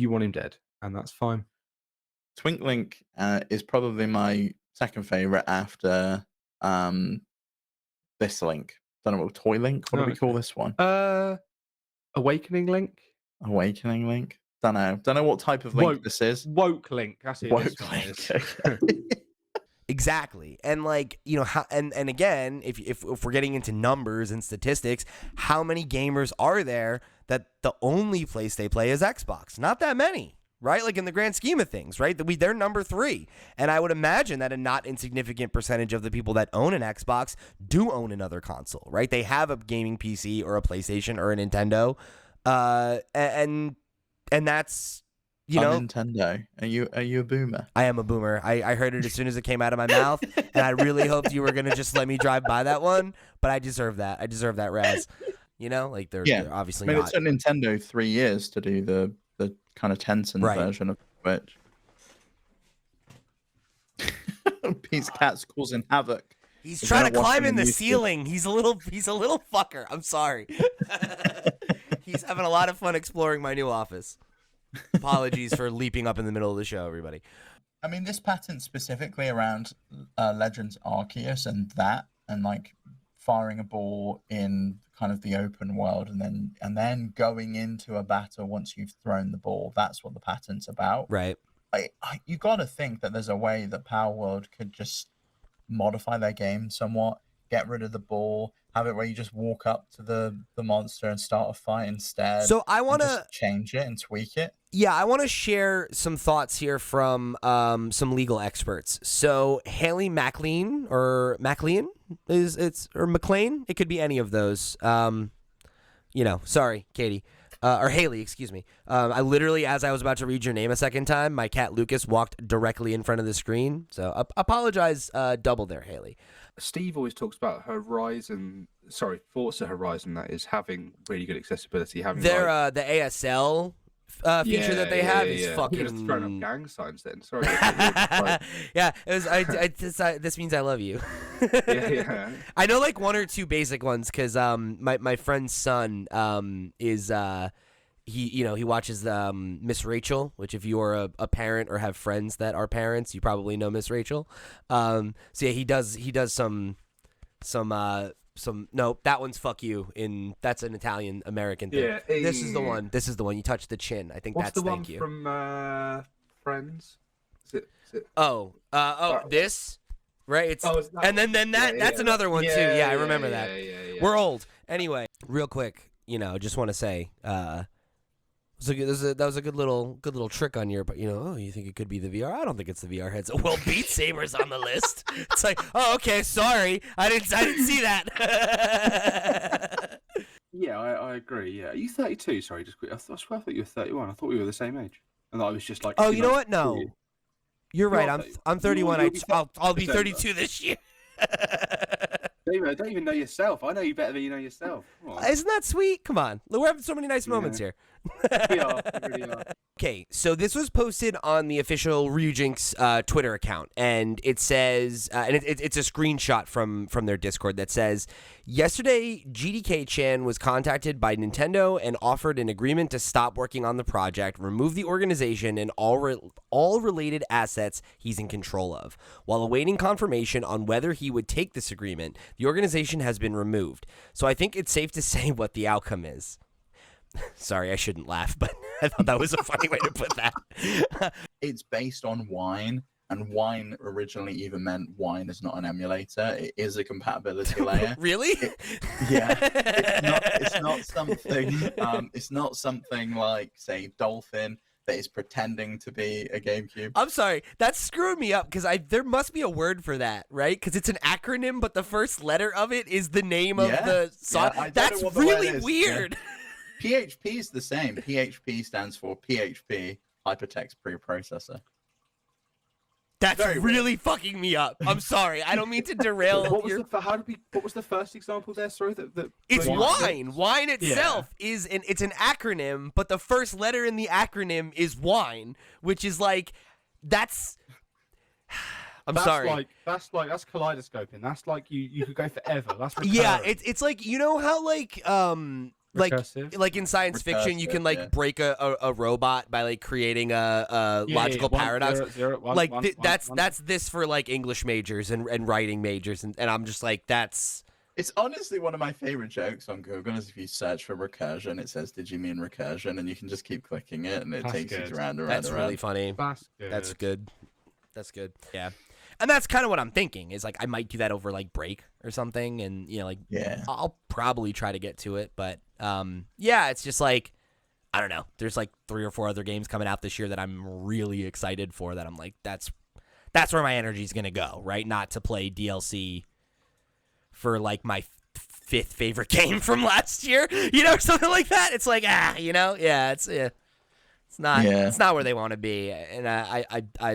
want him dead, and that's fine. Twinklink is probably my second favorite after this link. Don't know what Toy Link. What do we call this one? Awakening Link. Awakening Link. Don't know what type of link this is. Woke Link. That's it. Woke Link. Exactly. And like, you know, and again, if we're getting into numbers and statistics, how many gamers are there that the only place they play is Xbox? Not that many, right? Like in the grand scheme of things, right? They're number 3. And I would imagine that a not insignificant percentage of the people that own an Xbox do own another console, right? They have a gaming PC or a PlayStation or a Nintendo. And that's, you know, Nintendo. Are you a boomer? I am a boomer. I heard it as soon as it came out of my mouth, and I really hoped you were gonna just let me drive by that one. But I deserve that. I deserve that raz. You know, like they're obviously not. It took Nintendo 3 years to do the kind of Tencent version of Switch. Pete's cat's causing havoc. He's trying to climb in the ceiling. He's a little fucker. I'm sorry. He's having a lot of fun exploring my new office. Apologies for leaping up in the middle of the show, everybody. I mean, this pattern specifically around Legends Arceus and like firing a ball in kind of the open world and then going into a battle once you've thrown the ball. That's what the pattern's about. Right. You got to think that there's a way that Power World could just modify their game somewhat, get rid of the ball, have it where you just walk up to the monster and start a fight instead. So I want to change it and tweak it. Yeah, I want to share some thoughts here from some legal experts. So Haley McLean or McLean or McLean? It could be any of those. Sorry, Katie. Or Haley, excuse me. I literally, as I was about to read your name a second time, my cat Lucas walked directly in front of the screen. So apologize double there, Haley. Steve always talks about Forza Horizon, that is, having really good accessibility. Having the ASL feature that they have is fucking. Just throwing up gang signs then. Sorry. Yeah, it was. This means I love you. Yeah. I know like one or two basic ones because my friend's son is he watches Miss Rachel, which if you are a parent or have friends that are parents, you probably know Miss Rachel. So yeah, he does some no, that one's fuck you that's an Italian American thing. Yeah, this is the one. You touch the chin. I think What's that's the thank one you. From Friends? Is it? This, right? It's and then that's another one too. Yeah, I remember that. Yeah. We're old. Anyway, real quick, just want to say, that was a good little trick on your, but you think it could be the VR? I don't think it's the VR headset. Well, Beat Saber's on the list. It's like, oh, okay, sorry, I didn't see that. Yeah, I agree. Yeah, are you 32? Sorry, just quick. I thought you were 31. I thought we were the same age, and I was just like, oh, you know what? No, you're right. I'm 31. I'll be 32 this year. David, I don't even know yourself. I know you better than you know yourself. Isn't that sweet? Come on, we're having so many nice moments here. We are. We really are. Okay, so this was posted on the official Ryujinx Twitter account, and it says, and it's a screenshot from their Discord that says, yesterday GDK-chan was contacted by Nintendo and offered an agreement to stop working on the project, remove the organization, and all related assets he's in control of. While awaiting confirmation on whether he would take this agreement, the organization has been removed. So I think it's safe to say what the outcome is. Sorry, I shouldn't laugh, but I thought that was a funny way to put that. It's based on Wine, and Wine originally even meant Wine is not an emulator. It is a compatibility layer. Really? Yeah. It's not something. It's not something like, say, Dolphin that is pretending to be a GameCube. I'm sorry, that's screwing me up because there must be a word for that, right? Because it's an acronym, but the first letter of it is the name of the song. Yeah, that's really weird. Yeah. PHP is the same. PHP stands for PHP, Hypertext Preprocessor. That's really fucking me up. I'm sorry. I don't mean to derail. What was the first example there? Sorry, it's Wine. Wine itself is it's an acronym, but the first letter in the acronym is Wine, which is like that's. Sorry. That's kaleidoscoping. That's like you could go forever. That's recurring. Yeah. It's like, you know how like in science fiction, you can like break a robot by like creating a logical paradox. That's this for like English majors and writing majors, and I'm just like that's. It's honestly one of my favorite jokes on Google is if you search for recursion, it says, "Did you mean recursion?" and you can just keep clicking it, and it takes you around. That's really funny. That's good. That's good. Yeah. And that's kind of what I'm thinking is like I might do that over like break or something, and I'll probably try to get to it, but it's just like I don't know. There's like 3 or 4 other games coming out this year that I'm really excited for. That I'm like that's where my energy is gonna go, right? Not to play DLC for like my 5th favorite game from last year, something like that. It's like It's not where they want to be, and I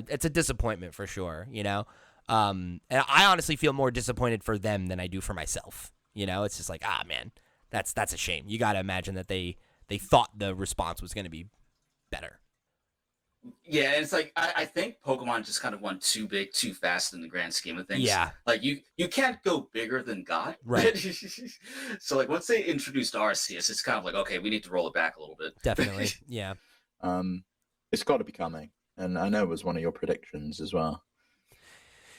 it's a disappointment for sure, And I honestly feel more disappointed for them than I do for myself. It's just like, man, that's a shame. You got to imagine that they thought the response was going to be better. Yeah, it's like I think Pokemon just kind of went too big, too fast in the grand scheme of things. Yeah, like you can't go bigger than God, right? So like once they introduced Arceus, it's kind of like, okay, we need to roll it back a little bit. Definitely, yeah. It's got to be coming, and I know it was one of your predictions as well.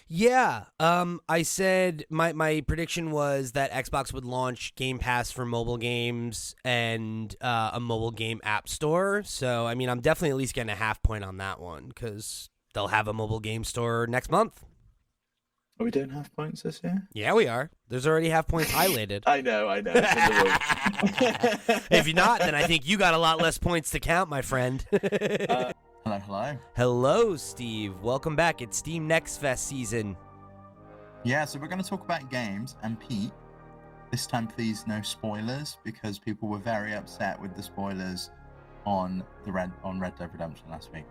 Yeah, I said my prediction was that Xbox would launch Game Pass for mobile games and a mobile game app store. So I mean, I'm definitely at least getting a half point on that one because they'll have a mobile game store next month. Are we doing half points this year? Yeah, we are. There's already half points highlighted. I know. If you're not, then I think you got a lot less points to count, my friend. Hello. Hello, Steve. Welcome back. It's Steam Next Fest season. Yeah, so we're going to talk about games. And Pete, this time please no spoilers, because people were very upset with the spoilers on Red Dead Redemption last week.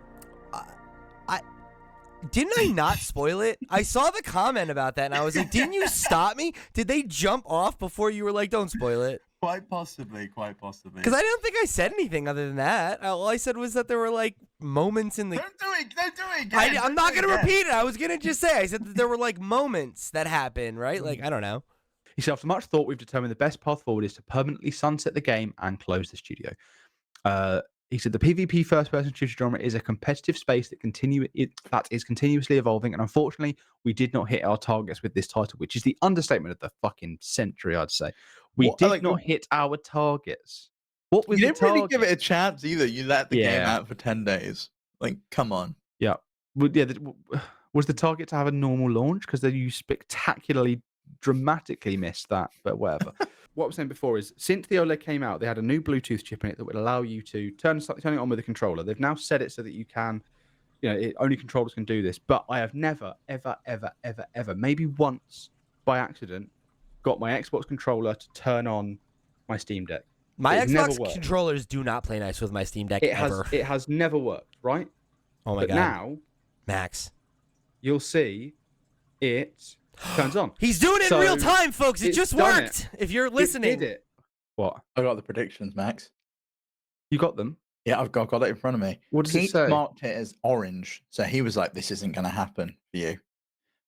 Didn't I not spoil it? I saw the comment about that, and I was like, didn't you stop me? Did they jump off before you were like, don't spoil it? Quite possibly. Because I don't think I said anything other than that. All I said was that there were like moments in the. Don't do it again. I'm not going to repeat it. I was going to just say, I said that there were like moments that happened, right? Like, I don't know. He said, after much thought, we've determined the best path forward is to permanently sunset the game and close the studio. He said the PvP first-person shooter genre is a competitive space that is continuously evolving, and unfortunately, we did not hit our targets with this title, which is the understatement of the fucking century, I'd say. We did not hit our targets. What was you the didn't really target? give it a chance either. You let the game out for 10 days. Like, come on. Yeah. Was the target to have a normal launch? Because then you spectacularly, dramatically missed that, but whatever. What I was saying before is, since the OLED came out, they had a new Bluetooth chip in it that would allow you to turn it on with a controller. They've now set it so that you can, only controllers can do this. But I have never, ever, ever, ever, ever, maybe once by accident, got my Xbox controller to turn on my Steam Deck. My Xbox controllers do not play nice with my Steam Deck ever. It has never worked, right? Oh my God. Now, Max, you'll see it turns on. He's doing it in real time, folks. It just worked. If you're listening. It did it. What? I got the predictions, Max. You got them? Yeah, I've got it in front of me. What does it Pete say? marked it as orange, so he was like, "This isn't going to happen for you."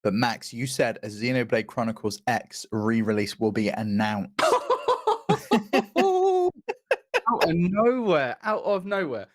But Max, you said a Xenoblade Chronicles X re-release will be announced. Out of nowhere.